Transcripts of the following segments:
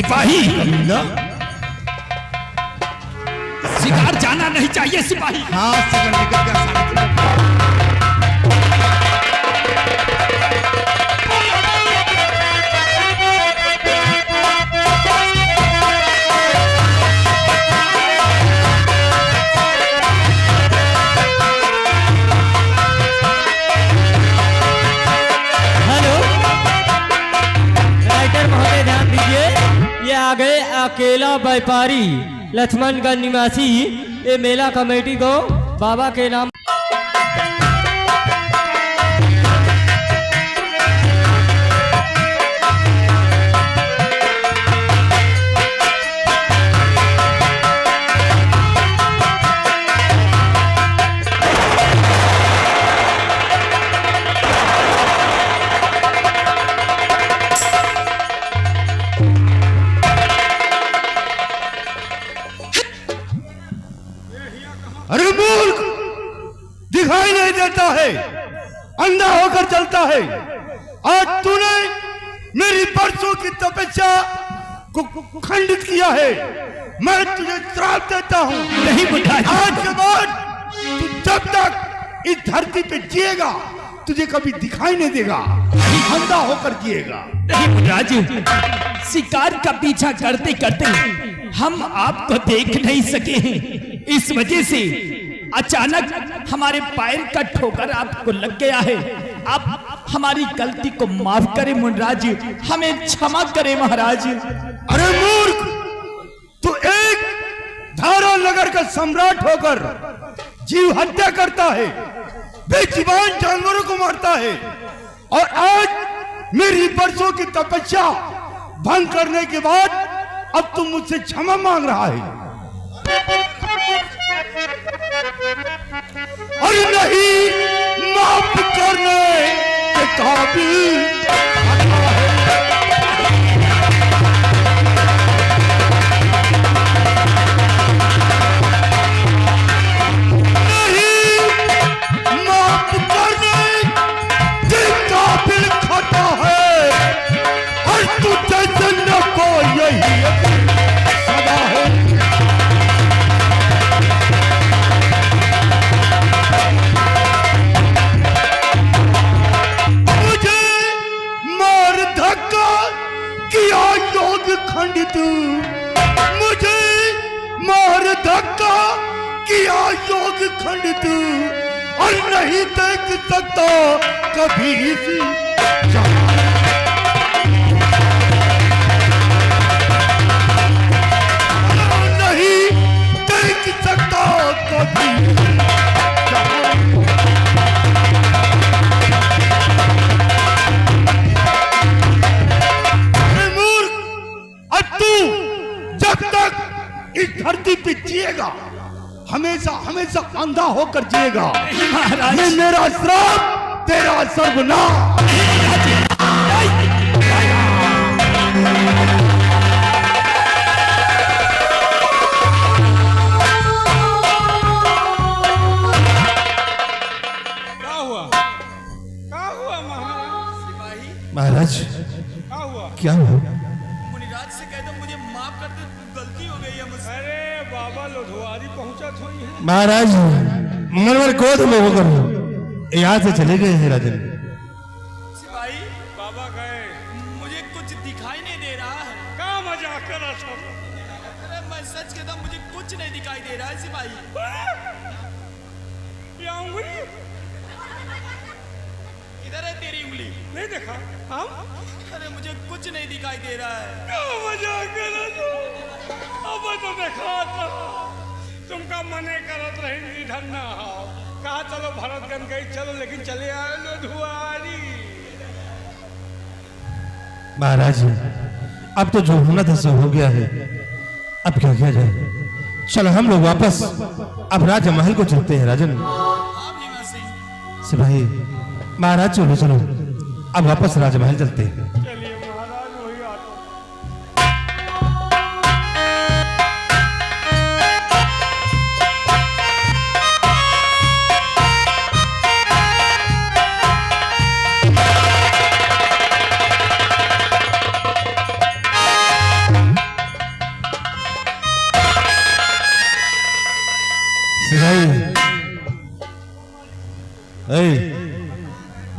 सिपाही कमीना। शिकार जाना नहीं चाहिए सिपाही। हाँ शिकार निकल गया। आ गए अकेला व्यापारी लक्ष्मणगंज निवासी। ये मेला कमेटी को बाबा के नाम अरे मूर्ख, दिखाई नहीं देता है, अंधा होकर चलता है। आज तूने मेरी परसों की तपस्या को खंडित किया है। मैं तुझे श्राप देता हूँ। नहीं बुढ़ा जी। आज के बाद तू जब तक इस धरती पे जिएगा तुझे कभी दिखाई नहीं देगा, अंधा होकर जिएगा। नहीं बुढ़ा जी, शिकार का पीछा करते करते हम आपको देख नहीं सके हैं। इस वजह से अचानक हमारे पैर का ठोकर आपको लग गया है। आप हमारी गलती को माफ करें मुनराज, हमें क्षमा करें महाराज। अरे मूर्ख, तू एक धारा नगर का सम्राट होकर जीव हत्या करता है, बेजुबान जानवरों को मारता है, और आज मेरी बरसों की तपस्या भंग करने के बाद अब तुम मुझसे क्षमा मांग रहा है। अरे नहीं, माफ करने के काबिल खंडित, मुझे मार धक्का किया योग खंडित, और नहीं देख सकता कभी इसी नहीं देख सकता कभी। जब तक इस धरती पे जिएगा हमेशा हमेशा अंधा होकर जिएगा। ये मेरा श्राप, तेरा सर्वनाश। क्या हुआ? क्या हुआ महाराज? सिपाही महाराज क्या हुआ? क्या हुआ? मुनिराज से कह दो मुझे माफ कर दे, गलती हो गई है मुझसे। अरे बाबा लोधवारी पहुंचा थोड़ी है। महाराज मनवर गोद में होकर यहाँ से चले गए हैं राजन। सिपाही बाबा गए, मुझे कुछ दिखाई नहीं दे रहा है। क्या मजाक कर रहा था? अरे मैं सच कहता हूं, मुझे कुछ नहीं दिखाई दे रहा है सिपाही। ये उंगली इधर है, तेरी उंगली नहीं देखा? हम अरे मुझे कुछ नहीं दिखाई दे रहा है। क्या मजाक कर रहा था? अब तो देखा था तुमका मने करत रही इधर ना आओ। कहा चलो भरतगंज गई, चलो लेकिन चले आए लोधवारी। महाराज अब तो जो होना था सो हो गया है, अब क्या किया जाए? चलो हम लोग वापस अब राजमहल को चलते हैं राजन। सिपाही महाराज चलो चलो अब वापस राजमहल चलते हैं। चलिए महाराज, वही आता।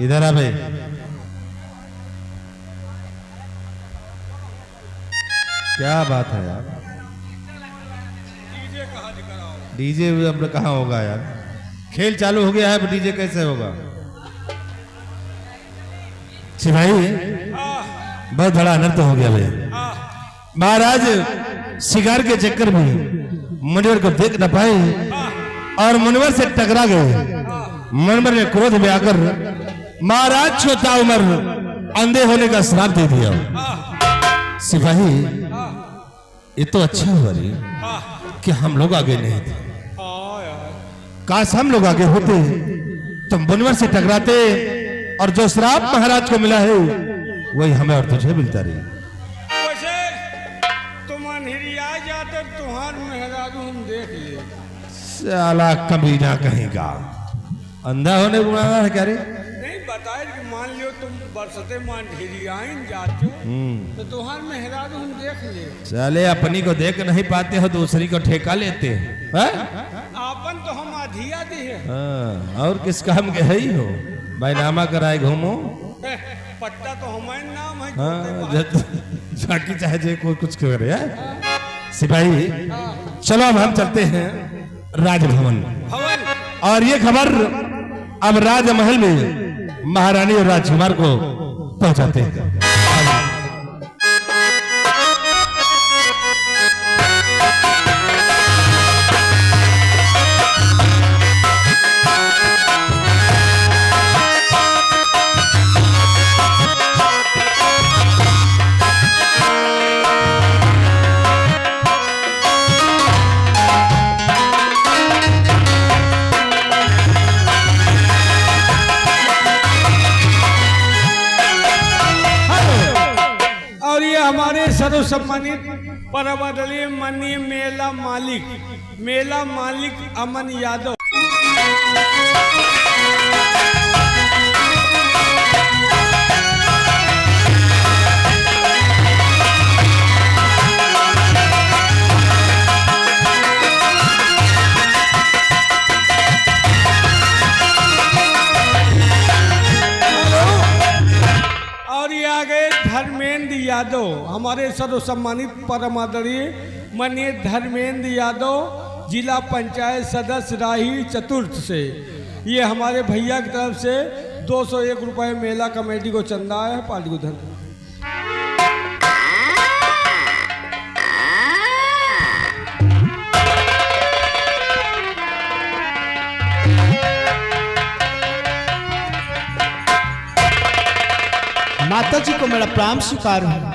इधर आ भाई। क्या बात है यार, डीजे अब कहाँ होगा यार, खेल चालू हो गया है, अब डीजे कैसे होगा? सिपाही बहुत बड़ा अनर्थ हो गया भैया। महाराज शिकार के चक्कर में मुनिवर को देख न पाए और मुनिवर से टकरा गए। मुनिवर ने क्रोध में आकर महाराज छोटा उम्र अंधे होने का श्राप दे दिया। सिपाही ये तो अच्छा हुआ रे कि हम लोग आगे नहीं थे, काश हम लोग आगे होते तो मुनिवर से टकराते और जो श्राप महाराज को मिला है वही हमें और तुझे मिलता रही। वैसे तुम अंधेरिया जाते तुम्हार मेहरारू हम देख ले। साला कमीना कहेगा, अंधा होने को मांगा है क्या रे? नहीं बताए कि मान लियो तुम बरसते मान अंधेरियाइन जाते हो तो तुम्हार मेहरारू हम देख ले। साले अपनी को देख नहीं पाते हो, दूसरी को ठेका लेते हैं। आपन तो हम आधिया दी है। हाँ, और किस काम के है ही हो, बैनामा कराए घूमो। पट्टा तो हमारे नाम है। हाँ, बाकी चाहे जे कोई कुछ करे है? सिपाही चलो अब हम चलते हैं राजभवन, और ये खबर अब राजमहल में महारानी और राजकुमार को पहुंचाते हैं। हमारे सर्व सम्मानित परमंडलीय माननीय मेला मालिक अमन यादव धर्मेंद्र यादव, हमारे सर्व सम्मानित परम आदरणीय माननीय धर्मेंद्र यादव जिला पंचायत सदस्य राही चतुर्थ से, ये हमारे भैया की तरफ से 201 रुपए मेला कमेटी को चंदा है। पार्टी को धन्यवाद। माता जी को मेरा प्रणाम स्वीकार है।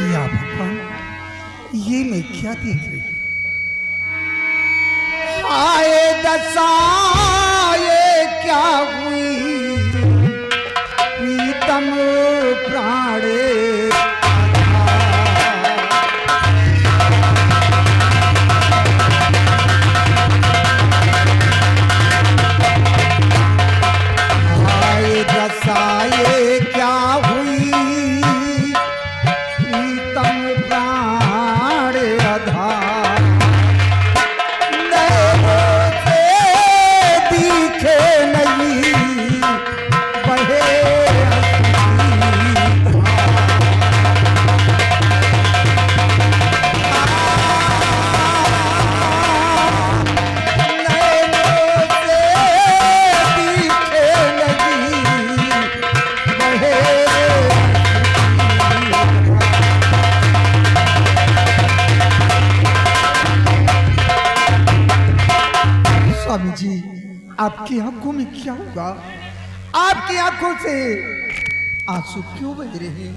या भगवान, ये मैं क्या देख रही हूँ? आए दशा ये क्या हुई, प्रीतम प्राणे आए दशा ये क्या हुई, स्वामी जी, आपकी आंखों में क्या होगा? आपकी आंखों से आंसू क्यों बह रहे हैं?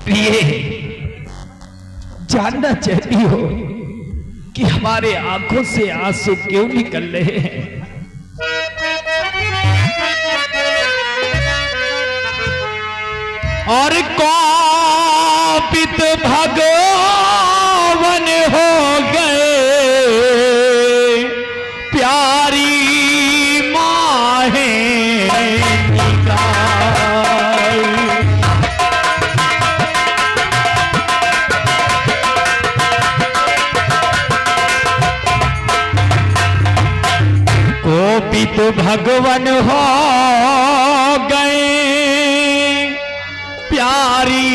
प्रिय, जानना चाहती हो कि हमारे आंखों से आंसू क्यों निकल रहे हैं? और कौपित भगवान हो गए प्यारी माहे कोपित भगवान हो गए प्यारी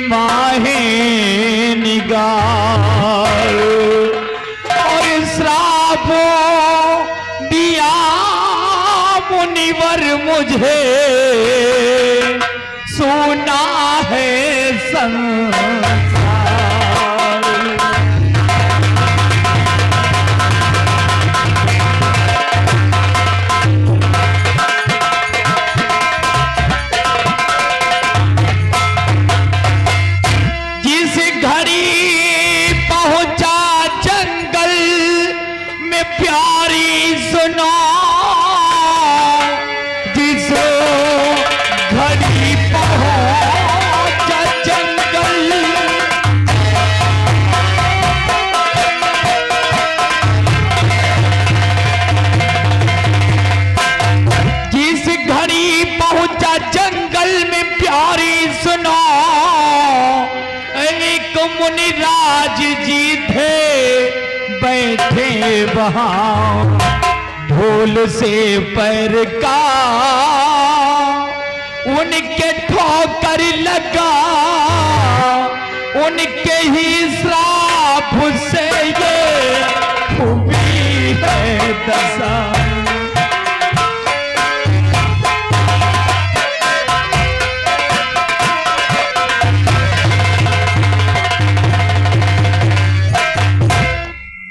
माहे निगार और श्राप दिया मुनिवर मुझे सुना है संसार। मुनिराज जी थे बैठे वहां ढोल से पैर का उनके ठोकर लगा उनके ही श्राप से ये हुई है दशा।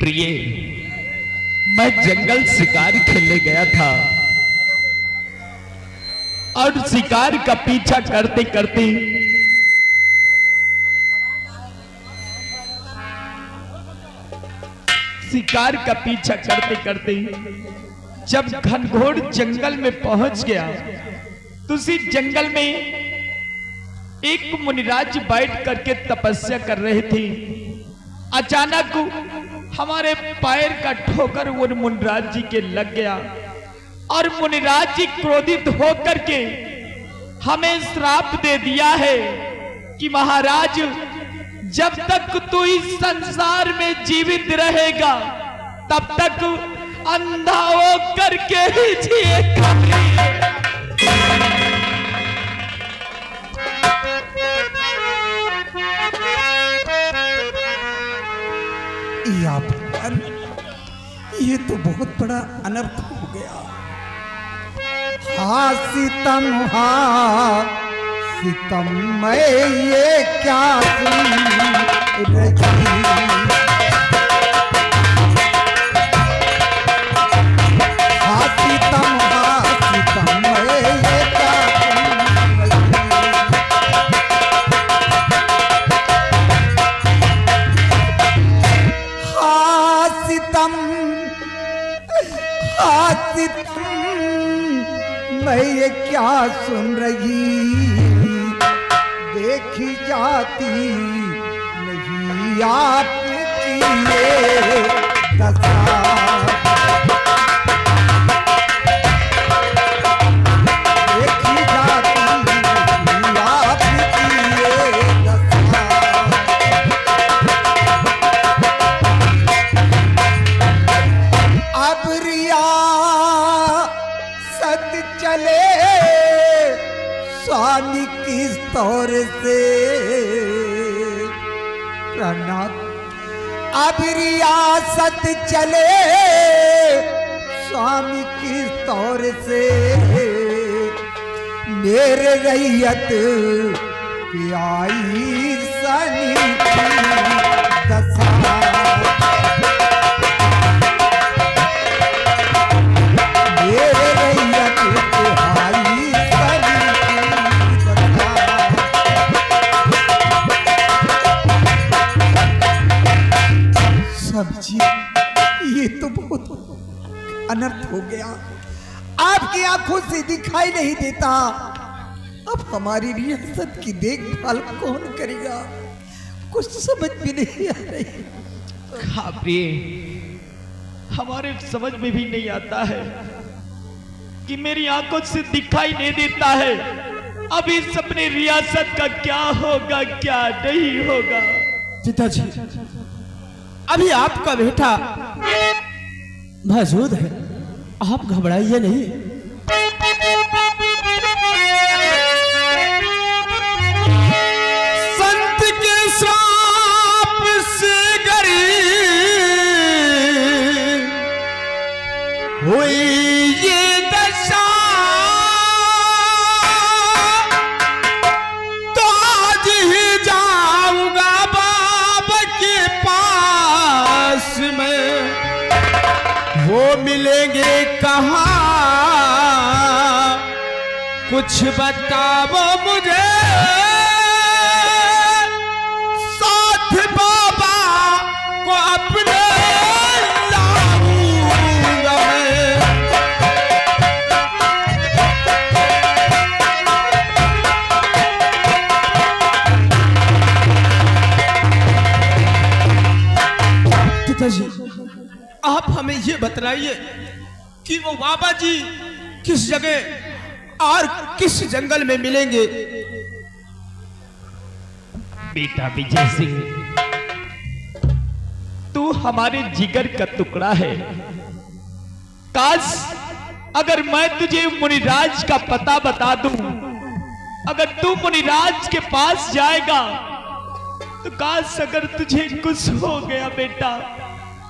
प्रिय, मैं जंगल शिकार खेलने गया था और शिकार का पीछा करते करते जब घनघोर जंगल में पहुंच गया तो उसी जंगल में एक मुनिराज बैठ करके तपस्या कर रहे थे। अचानक हमारे पैर का ठोकर वो मुनिराज जी के लग गया और मुनिराज जी क्रोधित होकर के हमें श्राप दे दिया है कि महाराज जब तक तू इस संसार में जीवित रहेगा तब तक अंधा होकर के ही जिएगा। ये तो बहुत बड़ा अनर्थ हो गया। हाँ सितम मैं ये क्या सुन रही। हाँ सितम मैं ये क्या मैं ये क्या सुन रही। देखी जाती नहीं आपकी ये दशा। देखी जाती नहीं आपकी ये दशा। अब रियासत चले स्वामी किस तौर से प्रणाम। अब रियासत चले स्वामी किस तौर से मेरे रैयत पे आई सनी की दशा। मेरे रैयत अनर्थ हो गया। आपकी आंखों से दिखाई नहीं देता। अब हमारी रियासत की देखभाल कौन करेगा? कुछ समझ भी नहीं आ रही। हाँ प्रिय, हमारे समझ में भी नहीं आता है कि मेरी आंखों से दिखाई नहीं देता है। अब इस अपनी रियासत का क्या होगा, क्या नहीं होगा। पिताजी, अभी आपका बेटा मौजूद है, आप घबराइए नहीं। संत के श्राप से हुई ये दशा, तो आज ही जाऊंगा बाबा के पास में। वो मिलेंगे कहाँ, कुछ बताओ मुझे। साथ बाबा को अपने लाऊंगा मैं। पिताजी, आप हमें ये बतलाइए कि वो बाबा जी किस जगह और किस जंगल में मिलेंगे। बेटा विजय सिंह, तू हमारे जिगर का टुकड़ा है। काश अगर मैं तुझे मुनिराज का पता बता दूं, अगर तू मुनिराज के पास जाएगा, तो काश अगर तुझे कुछ हो गया बेटा,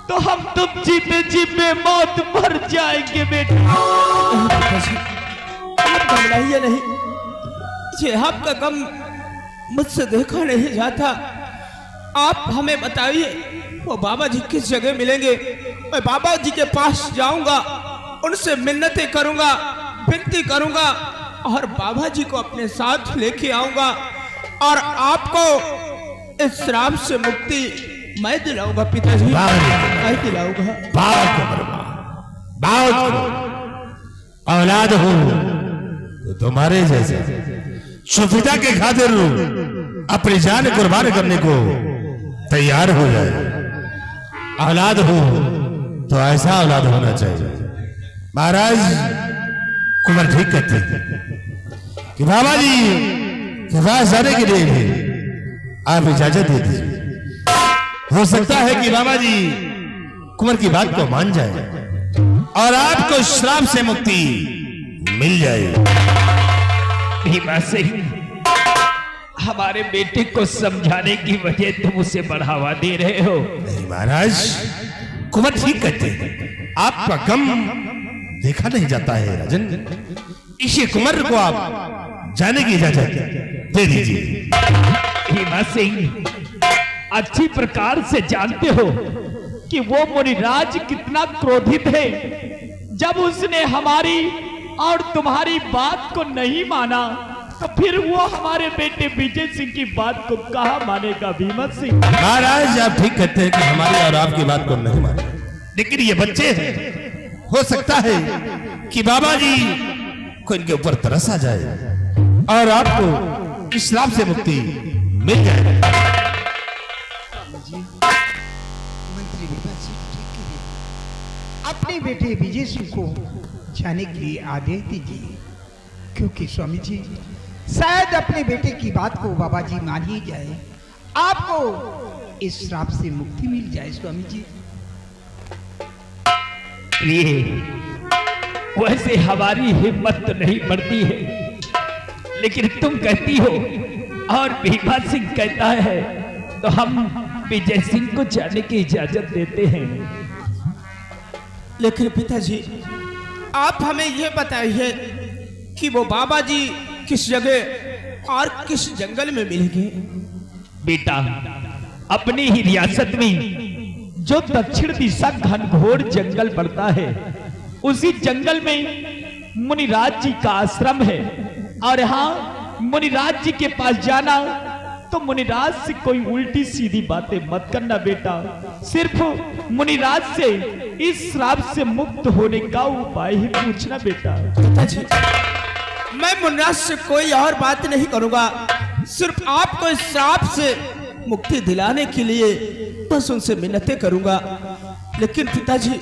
तो हम तुम जीते जीते मौत मर जाएंगे बेटा। आप घबराइए नहीं, ये आपका गम मुझसे देखा नहीं जाता। आप हमें बताइए वो बाबा जी किस जगह मिलेंगे। मैं बाबा जी के पास जाऊंगा, उनसे मिन्नतें करूंगा, विनती करूंगा और बाबा जी को अपने साथ लेके आऊंगा और आपको इस श्राप से मुक्ति मैं दिलाऊंगा। पिताजी, मैं दिलाऊंगा। औलाद हो तो तुम्हारे जैसे सुफिता के खातिर अपनी जान कुर्बान करने को तैयार हो जाए। औलाद हो तो ऐसा औलाद होना चाहिए। महाराज कुंवर ठीक कहते हैं कि बाबा जी के पास जाने के लिए आप इजाजत दे दीजिए। हो सकता है कि बाबा जी कुंवर की बात को मान जाए और आपको श्राप से मुक्ति मिल जाए। भीमा सिंह, हमारे बेटे को समझाने की वजह तुम उसे बढ़ावा दे रहे हो। नहीं महाराज, कुंवर ठीक कहते हैं। आपका गम देखा नहीं जाता है राजन। इसी कुंवर को आप जाने की इजाजत दे दीजिए। भीमा सिंह, अच्छी प्रकार से जानते हो कि वो मुनिराज कितना क्रोधित है। जब उसने हमारी और तुम्हारी बात को नहीं माना, तो फिर वो हमारे बेटे विजय सिंह की बात को कहाँ मानेगा। भीमा सिंह महाराज, आप ठीक कहते हैं कि हमारी और आपकी बात को नहीं माने, लेकिन ये बच्चे हैं। हो सकता है कि बाबा जी को इनके ऊपर तरस आ जाए और आपको इस श्राप से मुक्ति मिल जाए। मंत्री विभाजी ठीक है, अपने बेटे विजय सिंह को जाने के लिए आदेश दीजिए, क्योंकि स्वामी जी शायद अपने बेटे की बात को बाबा जी मान ही जाए, आपको इस श्राप से मुक्ति मिल जाए। स्वामी जी, वैसे हमारी हिम्मत तो नहीं पड़ती है, लेकिन तुम कहती हो और भीमा सिंह कहता है, तो हम विजय सिंह को जाने की इजाजत देते हैं। लेकिन पिताजी, आप हमें यह बताइए कि वो बाबा जी किस जगह और किस जंगल में मिलेंगे। बेटा, अपनी ही रियासत में जो दक्षिण दिशा घनघोर जंगल पड़ता है, उसी जंगल में मुनिराज जी का आश्रम है और यहाँ मुनिराज जी के पास जाना तो मुनिराज से कोई उल्टी सीधी बातें मत करना बेटा। सिर्फ मुनिराज से इस श्राप से मुक्त होने का उपाय ही पूछना बेटा। पिताजी, मैं मुन्नास से कोई और बात नहीं करूंगा, सिर्फ आपको इस श्राप से मुक्ति दिलाने के लिए बस उनसे मिन्नतें करूंगा। लेकिन पिताजी,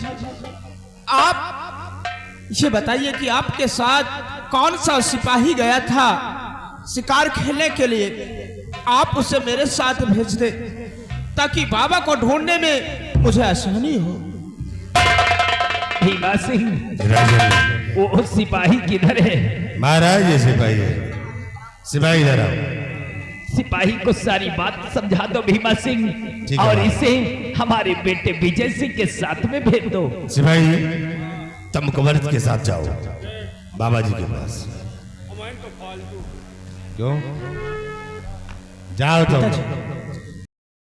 आप ये बताइए कि आपके साथ कौन सा सिपाही गया था शिकार खेलने के लिए? आप उसे मेरे साथ भेज दे ताकि बाबा को ढूंढने में मुझे आसानी हो। भीमा सिंह, राजन, वो सिपाही किधर है? महाराज ये सिपाही है, सिपाही इधर आओ। सिपाही को सारी बात समझा दो भीमा सिंह, ठीक है और बाबा। इसे हमारे बेटे विजय सिंह के साथ में भेज दो। सिपाही तुम कुंवर के साथ जाओ बाबा जी के पास। क्यों? जाओ तुम।